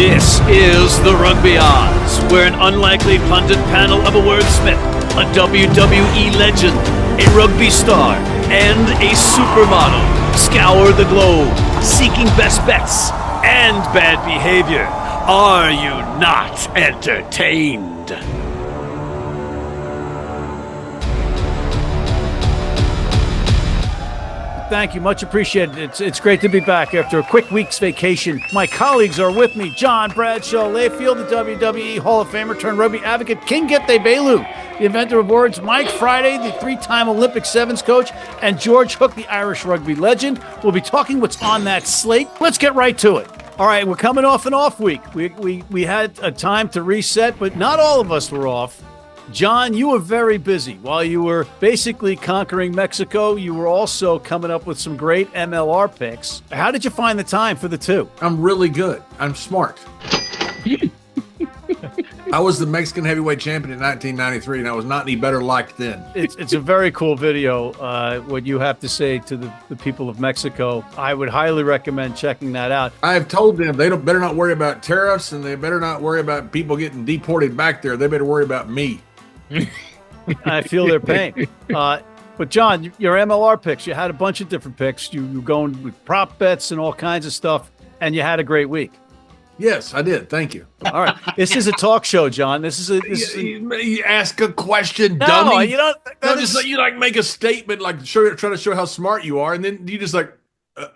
This is the Rugby Odds, where an unlikely pundit panel of a wordsmith, a WWE legend, a rugby star, and a supermodel scour the globe, seeking best bets and bad behavior. Are you not entertained? Thank you. Much appreciated. It's great to be back after a quick week's vacation. My colleagues are with me. John Bradshaw Layfield, the WWE Hall of Famer turned rugby advocate. Gift Egbelu, the inventor of words. Mike Friday, the three-time Olympic sevens coach. And George Hook, the Irish rugby legend. We'll be talking what's on that slate. Let's get right to it. All right, we're coming off an off week. We had a time to reset, but not all of us were off. John, you were very busy. While you were basically conquering Mexico, you were also coming up with some great MLR picks. How did you find the time for the two? I'm really good. I'm smart. I was the Mexican heavyweight champion in 1993, and I was not any better liked then. It's a very cool video, what you have to say to the people of Mexico. I would highly recommend checking that out. I have told them they better not worry about tariffs, and they better not worry about people getting deported back there. They better worry about me. I feel their pain. But John, your MLR picks, you had a bunch of different picks. You were going with prop bets and all kinds of stuff, and you had a great week. Yes, I did. Thank you. All right. This is a talk show, John. You ask a question, no, dummy. You don't. You make a statement, like try to show how smart you are, and then you just like,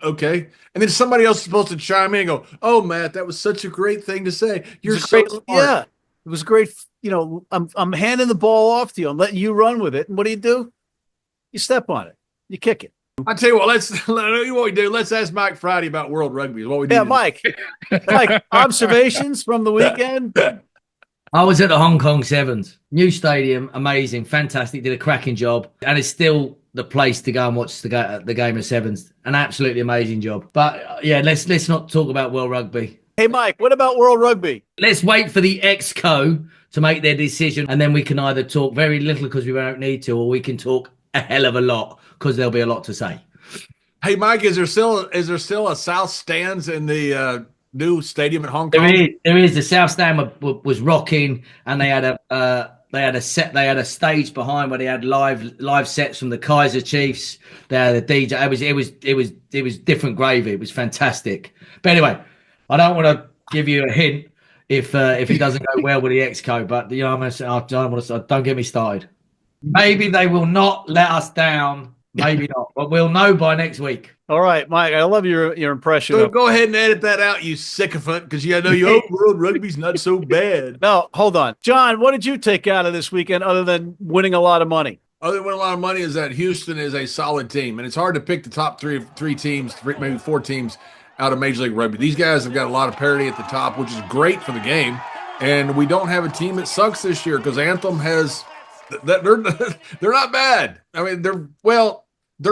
okay. And then somebody else is supposed to chime in and go, "Oh, Matt, that was such a great thing to say. You're so great, smart." Yeah, it was great. You know, I'm handing the ball off to you. I'm letting you run with it. And what do? You step on it. You kick it. I tell you what, what we do. Let's ask Mike Friday about World Rugby. Is what we do. Yeah, Mike. Mike, observations from the weekend? I was at the Hong Kong Sevens. New stadium, amazing, fantastic. Did a cracking job. And it's still the place to go and watch the game of Sevens. An absolutely amazing job. But yeah, let's not talk about World Rugby. Hey, Mike, what about World Rugby? Let's wait for the ExCo to make their decision, and then we can either talk very little because we don't need to, or we can talk a hell of a lot because there'll be a lot to say. Hey, Mike, is there still a South Stands in the new stadium in Hong Kong? There is. The South Stand was rocking, and they had a stage behind where they had live sets from the Kaiser Chiefs. They had a DJ. It was different gravy. It was fantastic. But anyway, I don't want to give you a hint if it doesn't go well with the ExCo, but you know, don't get me started. Maybe they will not let us down. Maybe not, but we'll know by next week. All right, Mike. I love your impression. So go ahead and edit that out, you sycophant, because you know World Rugby's not so bad. No, hold on, John. What did you take out of this weekend other than winning a lot of money? Other than winning a lot of money is that Houston is a solid team, and it's hard to pick the top three teams, maybe four teams out of Major League Rugby. These guys have got a lot of parity at the top, which is great for the game. And we don't have a team that sucks this year because Anthem has they're not bad. I mean, they're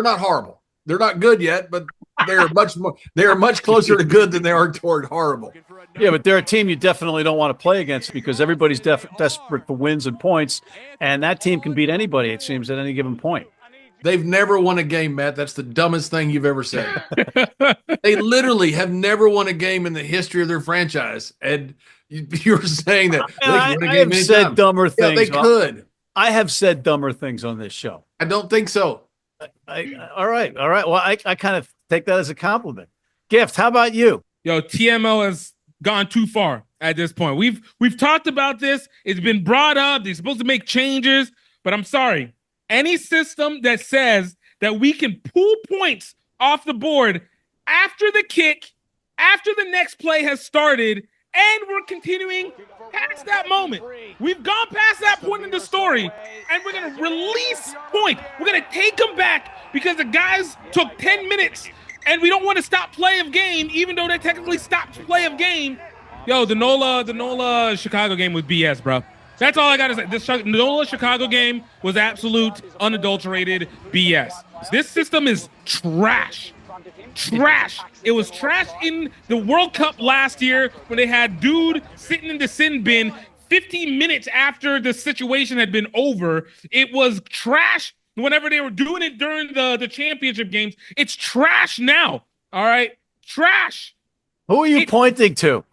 not horrible. They're not good yet, but they are much closer to good than they are toward horrible. Yeah, but they're a team you definitely don't want to play against because everybody's desperate for wins and points, and that team can beat anybody, it seems, at any given point. They've never won a game, Matt. That's the dumbest thing you've ever said. They literally have never won a game in the history of their franchise. And you're saying that I have said dumber things. Yeah, they could. I have said dumber things on this show. I don't think so. All right. Well, I kind of take that as a compliment. Gift, how about you? Yo, TML has gone too far at this point. We've talked about this. It's been brought up. They're supposed to make changes, but I'm sorry. Any system that says that we can pull points off the board after the kick, after the next play has started, and we're continuing past that moment. We've gone past that point in the story, and we're going to release point. We're going to take them back because the guys took 10 minutes, and we don't want to stop play of game, even though they technically stopped play of game. Yo, the NOLA Chicago game was BS, bro. That's all I got to say. This NOLA Chicago game was absolute, unadulterated BS. This system is trash. Trash. It was trash in the World Cup last year when they had dude sitting in the sin bin 15 minutes after the situation had been over. It was trash whenever they were doing it during the championship games. It's trash now. All right? Trash. Who are you pointing to?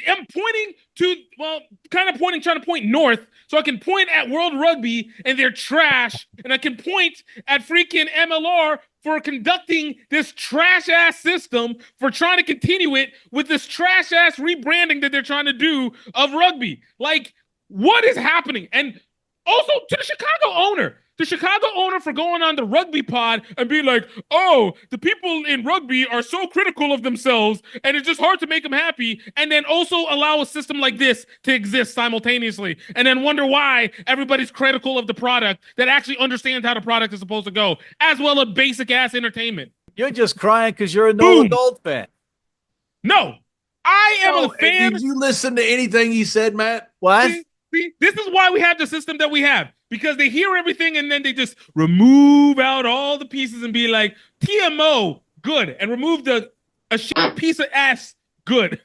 I'm pointing to, well, kind of pointing, trying to point north, so I can point at World Rugby and their trash, and I can point at freaking MLR for conducting this trash-ass system, for trying to continue it with this trash-ass rebranding that they're trying to do of rugby. Like, what is happening? And also to the Chicago owner for going on the rugby pod and being like, oh, the people in rugby are so critical of themselves and it's just hard to make them happy, and then also allow a system like this to exist simultaneously, and then wonder why everybody's critical of the product that actually understands how the product is supposed to go, as well as basic ass entertainment. You're just crying because you're a Nolan Gold fan. No, I am a fan. Did you listen to anything he said, Matt? What? See, this is why we have the system that we have, because they hear everything and then they just remove out all the pieces and be like, TMO, good, and remove a shit piece of ass, good.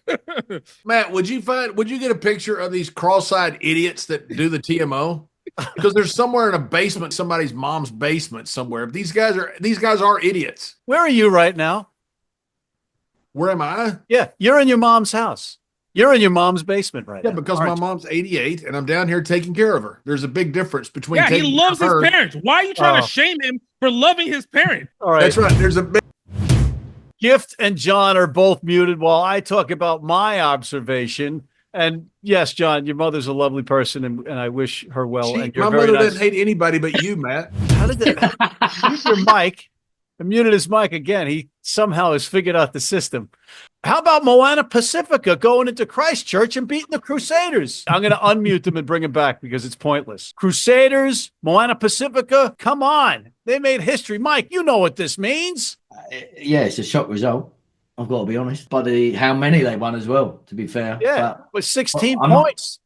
Matt, would you get a picture of these cross-eyed idiots that do the TMO? Because there's somewhere in a basement, somebody's mom's basement somewhere. These guys are idiots. Where are you right now? Where am I? Yeah, you're in your mom's house. You're in your mom's basement right now. Yeah, because my mom's 88 and I'm down here taking care of her. There's a big difference between he taking loves care of his her. parents. Why are you trying to shame him for loving his parent? All right. That's right. There's a big Gift and John are both muted while I talk about my observation. And yes, John, your mother's a lovely person, and I wish her well. And you're my very mother nice. doesn't hate anybody but you, Matt. How did that? Mute your mic. I muted his mic again. He somehow has figured out the system. How about Moana Pasifika going into Christchurch and beating the Crusaders? I'm going to unmute them and bring him back because it's pointless. Crusaders, Moana Pasifika, come on. They made history. Mike, you know what this means. Yeah, it's a shock result. I've got to be honest. But how many they won as well, to be fair. Yeah, with 16 Well, points.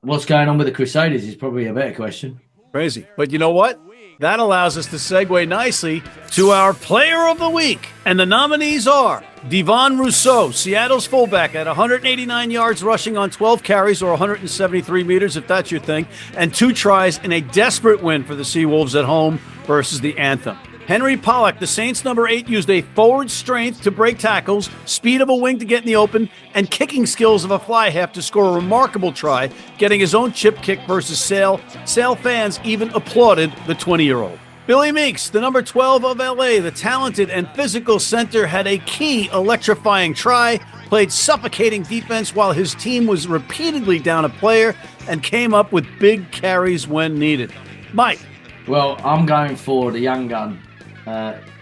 What's going on with the Crusaders is probably a better question. Crazy. But you know what? That allows us to segue nicely to our player of the week. And the nominees are Devon Rossouw, Seattle's fullback, at 189 yards rushing on 12 carries, or 173 meters, if that's your thing, and 2 tries in a desperate win for the Seawolves at home versus the Anthem. Henry Pollock, the Saints' number 8, used a forward strength to break tackles, speed of a wing to get in the open, and kicking skills of a fly half to score a remarkable try, getting his own chip kick versus Sale. Sale fans even applauded the 20-year-old. Billy Meakes, the number 12 of LA, the talented and physical center, had a key electrifying try, played suffocating defense while his team was repeatedly down a player, and came up with big carries when needed. Mike. Well, I'm going for the young gun.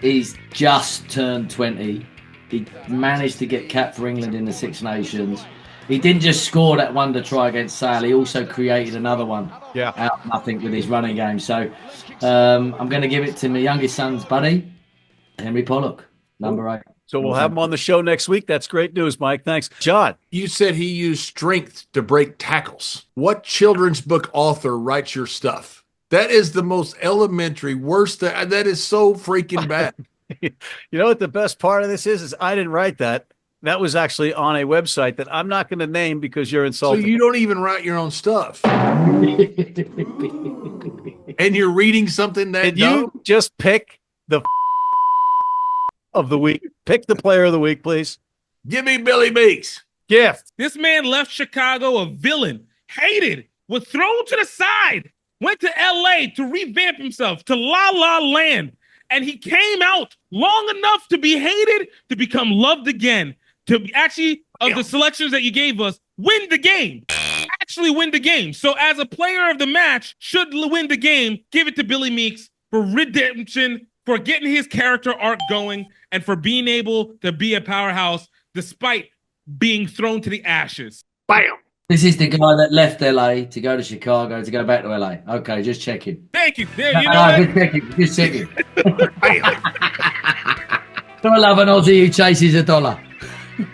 He's just turned 20. He managed to get capped for England in the Six Nations. He didn't just score that wonder try against Sale, he also created another one out of nothing with his running game. So I'm going to give it to my youngest son's buddy, Henry Pollock, number 8. So we'll have him on the show next week. That's great news, Mike. Thanks. John. You said he used strength to break tackles. What children's book author writes your stuff? That is the most elementary, worst. That is so freaking bad. You know what the best part of this is I didn't write that. That was actually on a website that I'm not going to name because you're insulting. So you don't even write your own stuff. And you're reading something that you just pick the of the week. Pick the player of the week, please. Give me Billy Meakes. Gift. This man left Chicago a villain, hated, was thrown to the side, went to LA to revamp himself to La La Land, and he came out long enough to be hated to become loved again, to actually, of the selections that you gave us, win the game. Actually win the game. So as a player of the match, should win the game, give it to Billy Meakes for redemption, for getting his character arc going, and for being able to be a powerhouse despite being thrown to the ashes. Bam! This is the guy that left LA to go to Chicago to go back to LA. Okay, just checking. Thank you. There, Just checking. I love an Aussie who chases a dollar.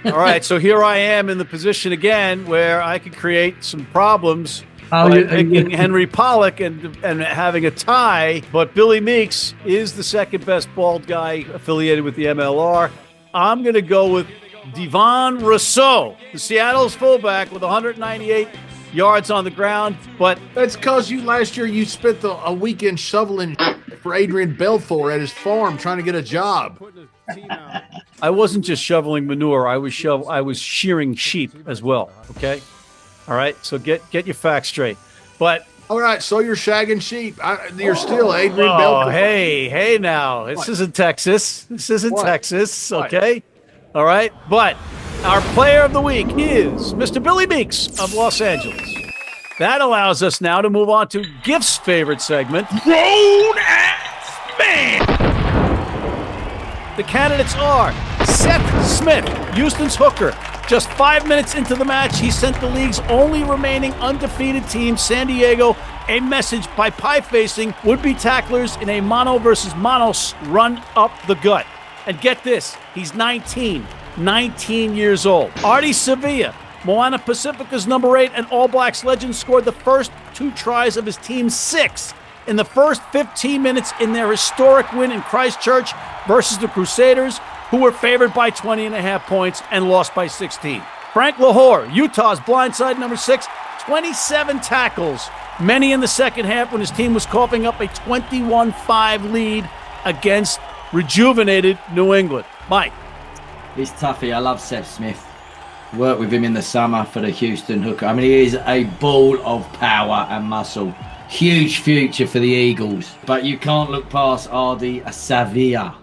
All right, so here I am in the position again where I could create some problems by picking Henry Pollock and having a tie, but Billy Meakes is the second best bald guy affiliated with the MLR. I'm going to go with Devon Rossouw, the Seattle's fullback with 198 yards on the ground, but that's because last year you spent a weekend shoveling for Adrian Belfour at his farm trying to get a job. I wasn't just shoveling manure. I was shearing sheep as well. Okay, all right. So get your facts straight. But all right, so you're shagging sheep. You're still Adrian oh, Belcourt. hey now. This isn't Texas. Texas. Okay, all right. But our player of the week is Mr. Billy Meakes of Los Angeles. That allows us now to move on to Gift's favorite segment. Grown-ass man! The candidates are Sseth Smith, Houston's hooker. Just 5 minutes into the match, he sent the league's only remaining undefeated team, San Diego, a message by pie-facing would-be tacklers in a mono versus mono run up the gut. And get this, he's 19 years old. Ardie Savea, Moana Pasifika's number 8 and All Blacks legend, scored the first 2 tries of his team's 6 in the first 15 minutes in their historic win in Christchurch versus the Crusaders, who were favored by 20.5 points and lost by 16. Frank Lahore, Utah's blindside number 6, 27 tackles, many in the second half when his team was coughing up a 21-5 lead against rejuvenated New England. Mike. He's toughy. I love Sseth Smith. Worked with him in the summer for the Houston hooker. I mean, he is a ball of power and muscle. Huge future for the Eagles. But you can't look past Ardie Savea.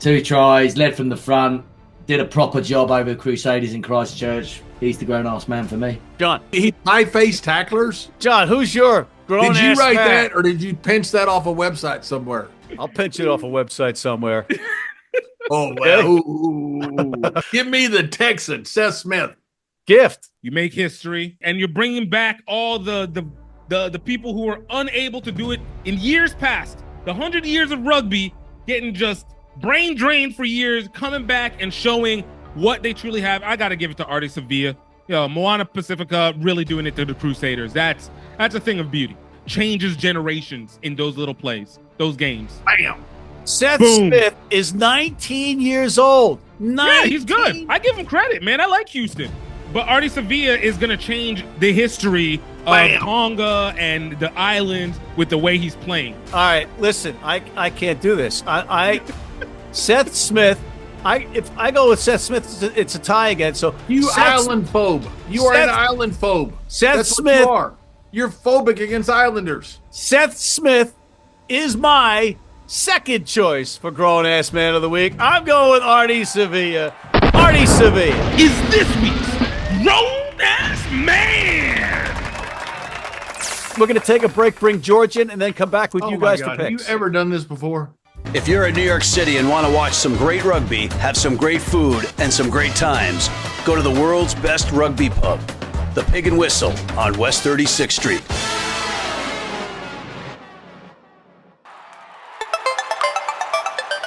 2 tries, led from the front, did a proper job over the Crusaders in Christchurch. He's the grown-ass man for me. John. He high-face tacklers? John, who's your grown-ass man? Did you write that, or did you pinch that off a website somewhere? I'll pinch it off a website somewhere. Oh, well. Ooh. Give me the Texan, Sseth Smith. Gift. You make history, and you're bringing back all the people who were unable to do it in years past. The 100 years of rugby getting just brain drained for years, coming back and showing what they truly have. I got to give it to Ardie Savea. Moana Pasifika really doing it to the Crusaders. That's a thing of beauty. Changes generations in those little plays, those games. Bam. Sseth Smith is 19 years old. 19. Yeah, he's good. I give him credit, man. I like Houston. But Ardie Savea is going to change the history of Tonga and the islands with the way he's playing. All right, listen, I can't do this. Sseth Smith, if I go with Sseth Smith, it's a tie again. So island phobe. You are an island phobe. Sseth Smith. You're phobic against islanders. Sseth Smith is my second choice for grown-ass man of the week. I'm going with Ardie Savea. Ardie Savea is this week's grown-ass man. We're going to take a break, bring George in, and then come back with you guys to pick. Have you ever done this before? If you're in New York City and want to watch some great rugby, have some great food, and some great times, go to the world's best rugby pub, the Pig and Whistle on West 36th Street.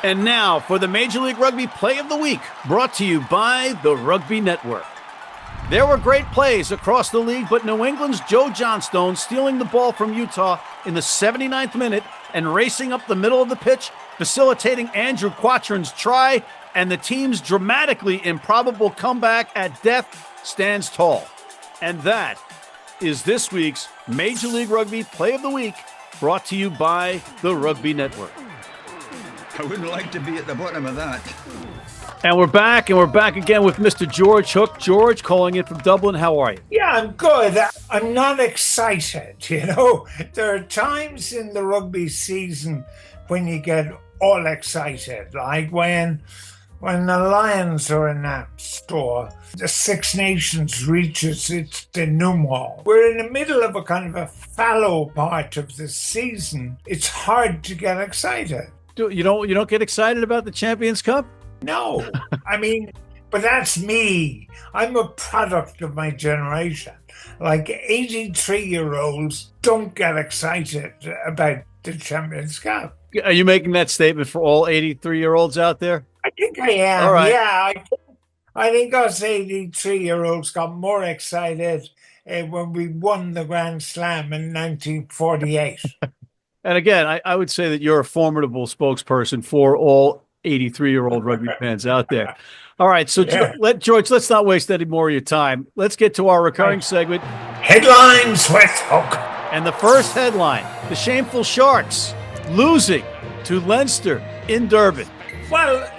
And now for the Major League Rugby Play of the Week, brought to you by the Rugby Network. There were great plays across the league, but New England's Joe Johnstone stealing the ball from Utah in the 79th minute and racing up the middle of the pitch, facilitating Andrew Quattrin's try, and the team's dramatically improbable comeback at death stands tall. And that is this week's Major League Rugby Play of the Week, brought to you by the Rugby Network. I wouldn't like to be at the bottom of that. And we're back again with Mr. George Hook. George, calling in from Dublin. How are you? Yeah, I'm good. I'm not excited, There are times in the rugby season when you get all excited, like when the Lions are announced or the Six Nations reaches its denouement. We're in the middle of a kind of a fallow part of the season. It's hard to get excited. You don't get excited about the Champions Cup? No, but that's me. I'm a product of my generation. Like 83-year-olds don't get excited about the Champions Cup. Are you making that statement for all 83-year-olds out there? I think I am. All right. Yeah, I think us 83-year-olds got more excited when we won the Grand Slam in 1948. And again, I would say that you're a formidable spokesperson for all 83-year-old rugby fans out there. All right, so yeah. Let's not waste any more of your time. Let's get to our recurring segment. Headlines with Hook. And the first headline, the Shameful Sharks losing to Leinster in Durban. Well,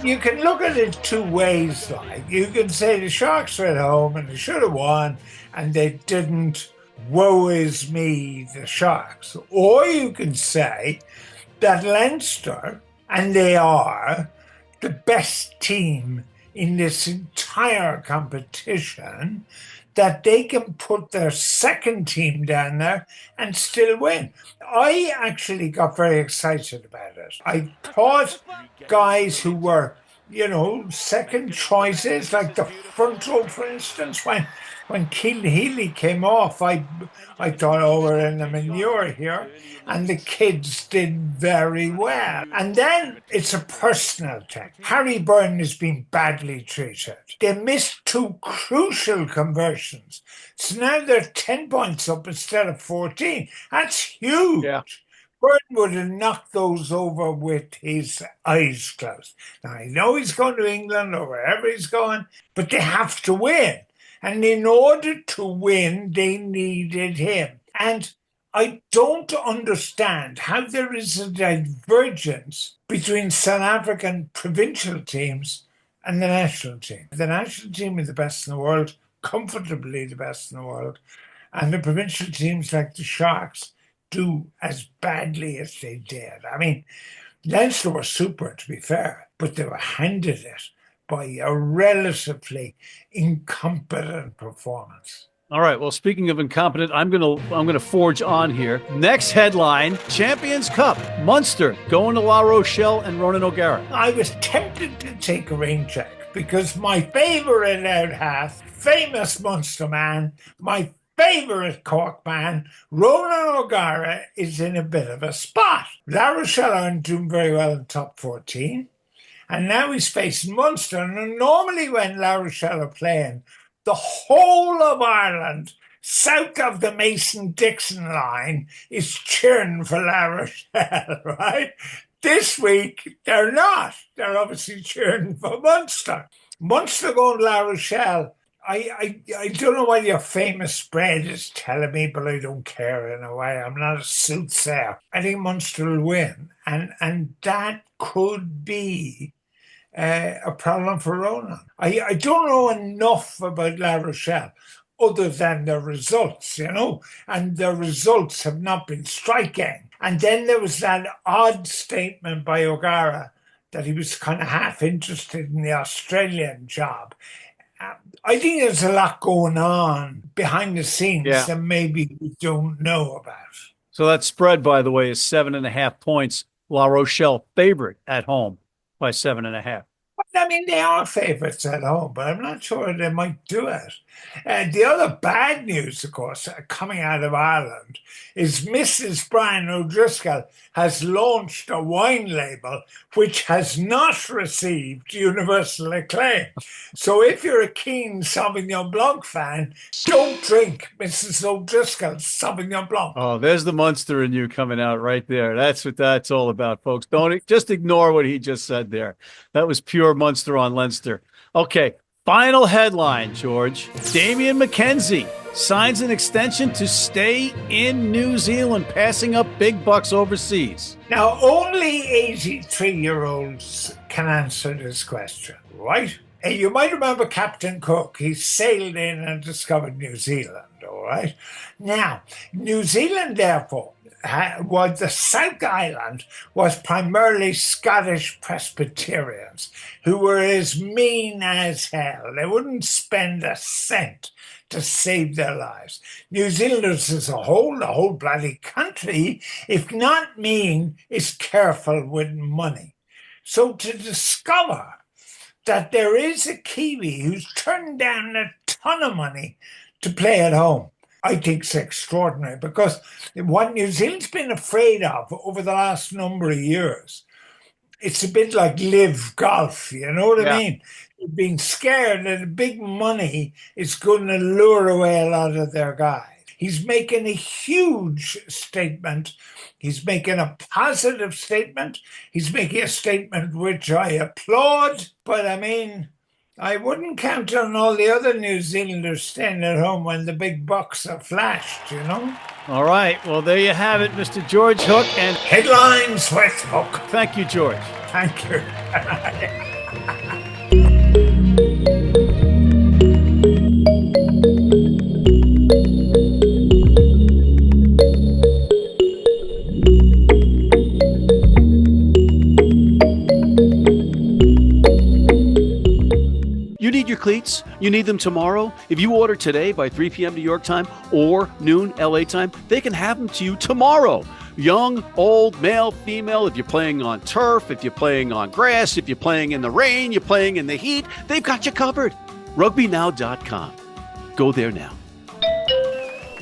you can look at it two ways. Like, you can say the Sharks are at home and they should have won, and they didn't. Woe is me, the Sharks. Or you can say that Leinster, and they are the best team in this entire competition, that they can put their second team down there and still win. I actually got very excited about it. I thought guys who were, second choices, like the front row, for instance, when Keane Healy came off, I thought, we're in the manure here. And the kids did very well. And then it's a personal thing. Harry Byrne has been badly treated. They missed two crucial conversions. So now they're 10 points up instead of 14. That's huge. Yeah. Byrne would have knocked those over with his eyes closed. Now, I know he's going to England or wherever he's going, but they have to win. And in order to win, they needed him. And I don't understand how there is a divergence between South African provincial teams and the national team. The national team is the best in the world, comfortably the best in the world. And the provincial teams like the Sharks do as badly as they did. I mean, Leinster were super, to be fair, but they were handed it by a relatively incompetent performance. All right. Well, speaking of incompetent, I'm gonna forge on here. Next headline: Champions Cup. Munster going to La Rochelle and Ronan O'Gara. I was tempted to take a rain check because my favourite out half, famous Munster man, my favourite Cork man, Ronan O'Gara, is in a bit of a spot. La Rochelle aren't doing very well in top 14. And now he's facing Munster. And normally when La Rochelle are playing, the whole of Ireland, south of the Mason-Dixon line, is cheering for La Rochelle, right? This week, they're not. They're obviously cheering for Munster. Munster going to La Rochelle. I don't know what your famous spread is telling me, but I don't care in a way. I'm not a soothsayer. I think Munster will win. And that could be a problem for Ronan. I don't know enough about La Rochelle other than the results, and the results have not been striking. And then there was that odd statement by O'Gara that he was kind of half interested in the Australian job. I think there's a lot going on behind the scenes that maybe we don't know about. So that spread, by the way, is 7.5 points. La Rochelle favorite at home by 7.5. I mean, they are favourites at home, but I'm not sure they might do it. The other bad news, of course, coming out of Ireland is Mrs. Brian O'Driscoll has launched a wine label which has not received universal acclaim. So if you're a keen Sauvignon Blanc fan, don't drink Mrs. O'Driscoll's Sauvignon Blanc. Oh, there's the Munster in you coming out right there. That's what that's all about, folks. Don't just ignore what he just said there. That was pure Munster on Leinster. Okay, final headline, George. Damien McKenzie signs an extension to stay in New Zealand, passing up big bucks overseas. Now, only 83-year-olds can answer this question, right? You might remember Captain Cook. He sailed in and discovered New Zealand, all right? Now, New Zealand, therefore, was the South Island was primarily Scottish Presbyterians who were as mean as hell. They wouldn't spend a cent to save their lives. New Zealanders as a whole, the whole bloody country, if not mean, is careful with money. So to discover that there is a Kiwi who's turned down a ton of money to play at home, I think it's extraordinary, because what New Zealand's been afraid of over the last number of years, it's a bit like live golf, you know what I mean? They're being scared that big money is going to lure away a lot of their guys. He's making a huge statement. He's making a positive statement. He's making a statement which I applaud, but I mean, I wouldn't count on all the other New Zealanders staying at home when the big bucks are flashed, you know? All right. Well, there you have it, Mr. George Hook. And Headlines with Hook. thank you, George. Thank you. tickets? You need them tomorrow? If you order today by 3 p.m. New York time or noon LA time, they can have them to you tomorrow. Young, old, male, female, if you're playing on turf, if you're playing on grass, if you're playing in the rain, you're playing in the heat, they've got you covered. RugbyNow.com. Go there now.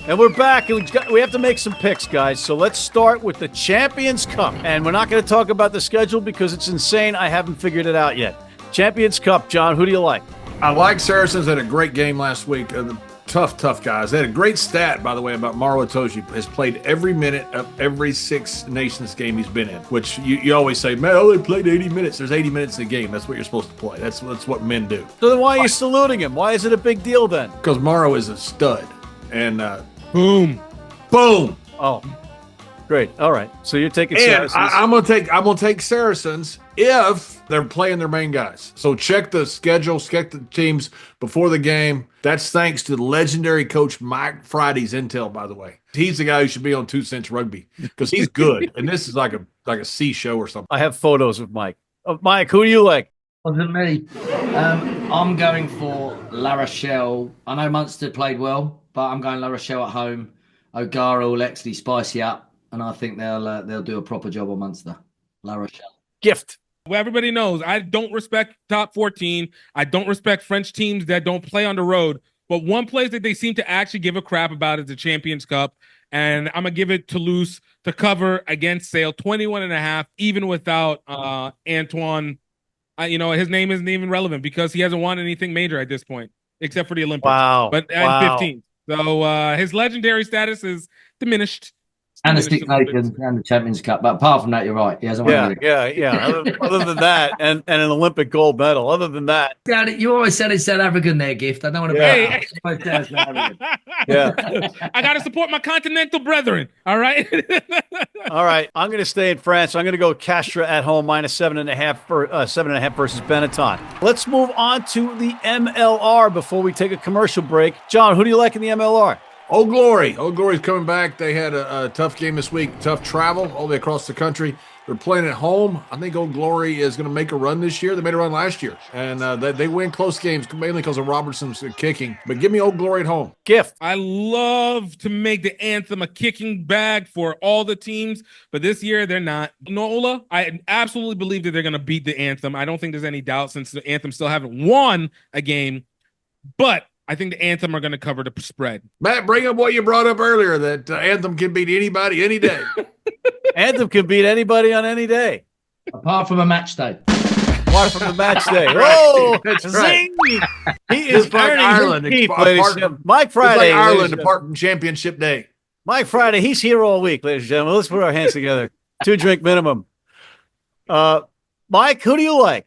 And we're back, and we have to make some picks, guys. So let's start with the Champions Cup. And we're not going to talk about the schedule because it's insane. I haven't figured it out yet. Champions Cup, John, who do you like? I like Saracens. Had a great game last week. Tough guys. They had a great stat, by the way, about Maro Itoje. Has played every minute of every Six Nations game he's been in, which you always say, man, I only played 80 minutes. There's 80 minutes in a game. That's what you're supposed to play. That's what men do. So then why are you saluting him? Why is it a big deal then? Because Maro is a stud. And Boom. Oh, great. All right. So you're taking And Saracens. I'm gonna take Saracens if they're playing their main guys. So check the schedule, check the teams before the game. That's thanks to the legendary coach Mike Friday's intel, by the way. He's the guy who should be on 2 Cents Rugby because he's good. And this is like a C show or something. I have photos of Mike. Mike, who do you like? Wasn't me. I'm going for La Rochelle. I know Munster played well, but I'm going La Rochelle at home. O'Gara will actually spice you up, and I think they'll do a proper job on Munster. La Rochelle. Gift. Well, everybody knows I don't respect top 14. I don't respect French teams that don't play on the road. But one place that they seem to actually give a crap about is the Champions Cup. And I'm going to give it Toulouse to cover against Sale, 21.5, even without Antoine. His name isn't even relevant because he hasn't won anything major at this point, except for the Olympics. Wow. But at 15. So his legendary status is diminished. And the Six Nations and the Champions Cup. But apart from that, you're right. He hasn't won anything. Yeah. Other than that, and an Olympic gold medal. Other than that. Daddy, you always said it's South African there, Gift. I don't want to Yeah. I got to support my continental brethren. All right. All right. I'm going to stay in France. I'm going to go Castres at home, -7.5 for 7.5 versus Benetton. Let's move on to the MLR before we take a commercial break. John, who do you like in the MLR? Old Glory's coming back. They had a tough game this week, tough travel all the way across the country. They're playing at home. I think Old Glory is going to make a run this year. They made a run last year, and they win close games, mainly because of Robertson's kicking. But give me Old Glory at home. Gift. I love to make the anthem a kicking bag for all the teams, but this year they're not. Nola, I absolutely believe that they're going to beat the anthem. I don't think there's any doubt since the anthem still haven't won a game, but I think the Anthem are going to cover the spread. Matt, bring up what you brought up earlier, that Anthem can beat anybody any day. Anthem can beat anybody on any day. Apart from a match day. Apart from the match day. Oh, That's right. zing! He is like earning Ireland. his keep, Apart- ladies and gentlemen. Mike Friday. It's like ladies Ireland, and gentlemen. apart from Championship Day. Mike Friday, he's here all week, ladies and gentlemen. Let's put our hands together. 2 drink minimum. Mike, who do you like?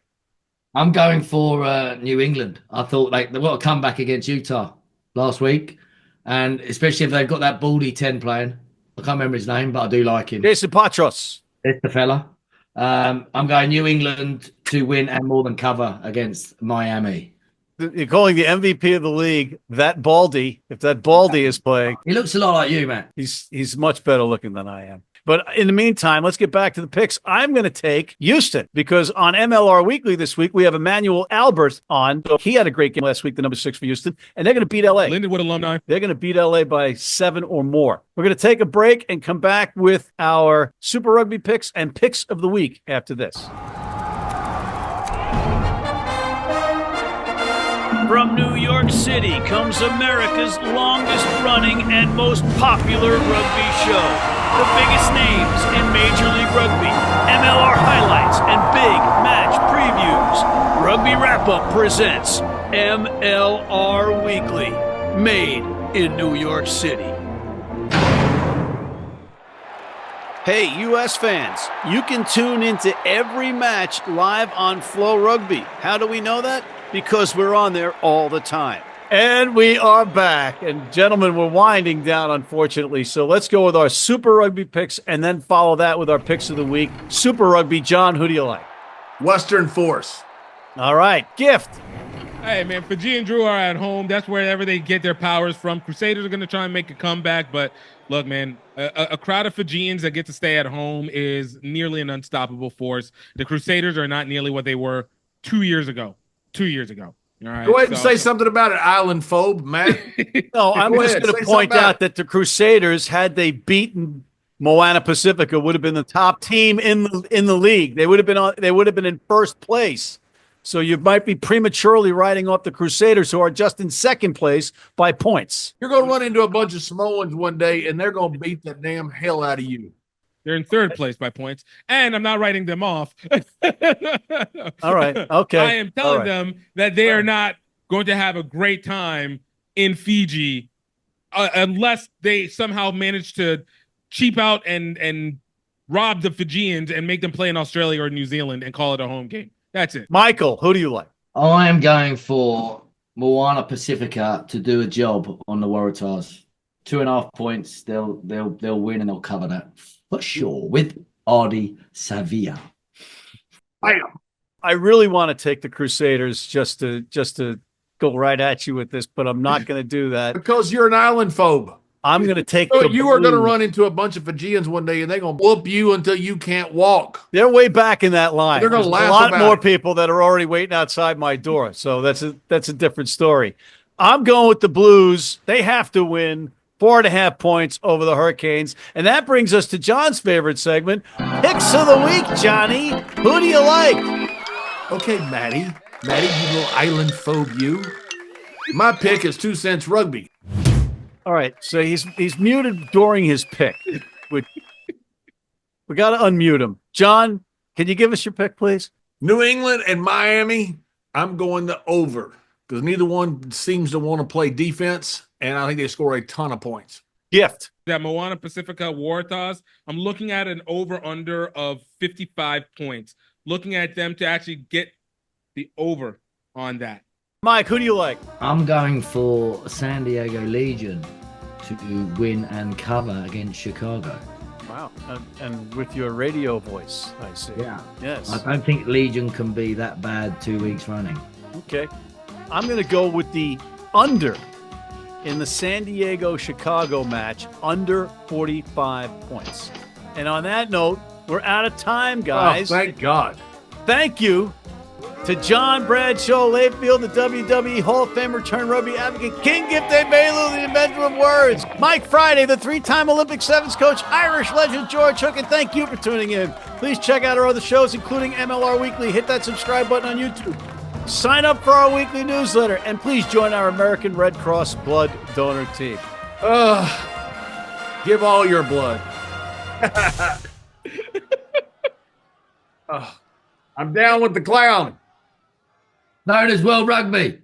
I'm going for New England. I thought they've got to come back against Utah last week, and especially if they've got that baldy 10 playing. I can't remember his name, but I do like him. Jason Patros. It's the fella. I'm going New England to win and more than cover against Miami. You're calling the MVP of the league that Baldy. If that Baldy is playing, He looks a lot like you, man. he's much better looking than I am. But in the meantime, let's get back to the picks. I'm going to take Houston because on MLR Weekly this week, we have Emmanuel Albert on. He had a great game last week, the number 6 for Houston, and they're going to beat LA. Lindenwood alumni. They're going to beat LA by 7 or more. We're going to take a break and come back with our Super Rugby picks and picks of the week after this. From New York City comes America's longest running and most popular rugby show. The biggest names in Major League Rugby, MLR highlights, and big match previews. Rugby Wrap-Up presents MLR Weekly, made in New York City. Hey, U.S. fans, you can tune into every match live on Flow Rugby. How do we know that? Because we're on there all the time. And we are back. And gentlemen, we're winding down, unfortunately. So let's go with our Super Rugby picks and then follow that with our picks of the week. Super Rugby, John, who do you like? Western Force. All right, Gift. Hey, man, Fiji and Drew are at home. That's wherever they get their powers from. Crusaders are going to try and make a comeback. But look, man, a crowd of Fijians that get to stay at home is nearly an unstoppable force. The Crusaders are not nearly what they were 2 years ago. 2 years ago. All right. Go ahead and say something about it, island phobe, Matt. No, I'm Go just ahead, going say to point something about out that the Crusaders, had they beaten Moana Pasifika, would have been the top team in the league. They would have been in first place. So you might be prematurely writing off the Crusaders, who are just in second place by points. You're going to run into a bunch of Samoans one day, and they're going to beat the damn hell out of you. They're in third place by points, and I'm not writing them off. All right. Okay. I am telling them that they are not going to have a great time in Fiji unless they somehow manage to cheap out and rob the Fijians and make them play in Australia or New Zealand and call it a home game. That's it. Michael, who do you like? I am going for Moana Pasifika to do a job on the Waratahs. 2.5 points. They'll win and they'll cover that for sure with Ardie Savea. I really want to take the Crusaders just to go right at you with this, but I'm not going to do that. Because you're an island phobe. I'm going to take You are going to run into a bunch of Fijians one day, and they're going to whoop you until you can't walk. They're way back in that line. They're going to laugh a lot about more it. people that are already waiting outside my door. So that's a different story. I'm going with the Blues. They have to win 4.5 points over the Hurricanes. And that brings us to John's favorite segment, Picks of the Week, Johnny. Who do you like? Okay, Maddie, you little island phobe, you. My pick is 2 cents rugby. All right, so he's muted during his pick. We got to unmute him. John, can you give us your pick, please? New England and Miami, I'm going the over because neither one seems to want to play defense, and I think they score a ton of points. Gift. That Moana Pasifika Waratahs, I'm looking at an over-under of 55 points. Looking at them to actually get the over on that. Mike, who do you like? I'm going for San Diego Legion to win and cover against Chicago. Wow. And with your radio voice, I see. Yeah. Yes. I don't think Legion can be that bad 2 weeks running. Okay. I'm going to go with the under in the San Diego-Chicago match, under 45 points. And on that note, we're out of time, guys. Oh, thank God. Thank you to John Bradshaw Layfield, the WWE Hall of Famer turned rugby advocate, King Gift Egbelu, the inventor of words, Mike Friday, the 3-time Olympic sevens coach, Irish legend George Hook, and thank you for tuning in. Please check out our other shows, including MLR Weekly. Hit that subscribe button on YouTube. Sign up for our weekly newsletter, and please join our American Red Cross blood donor team. Give all your blood. I'm down with the clown. Known as World Rugby.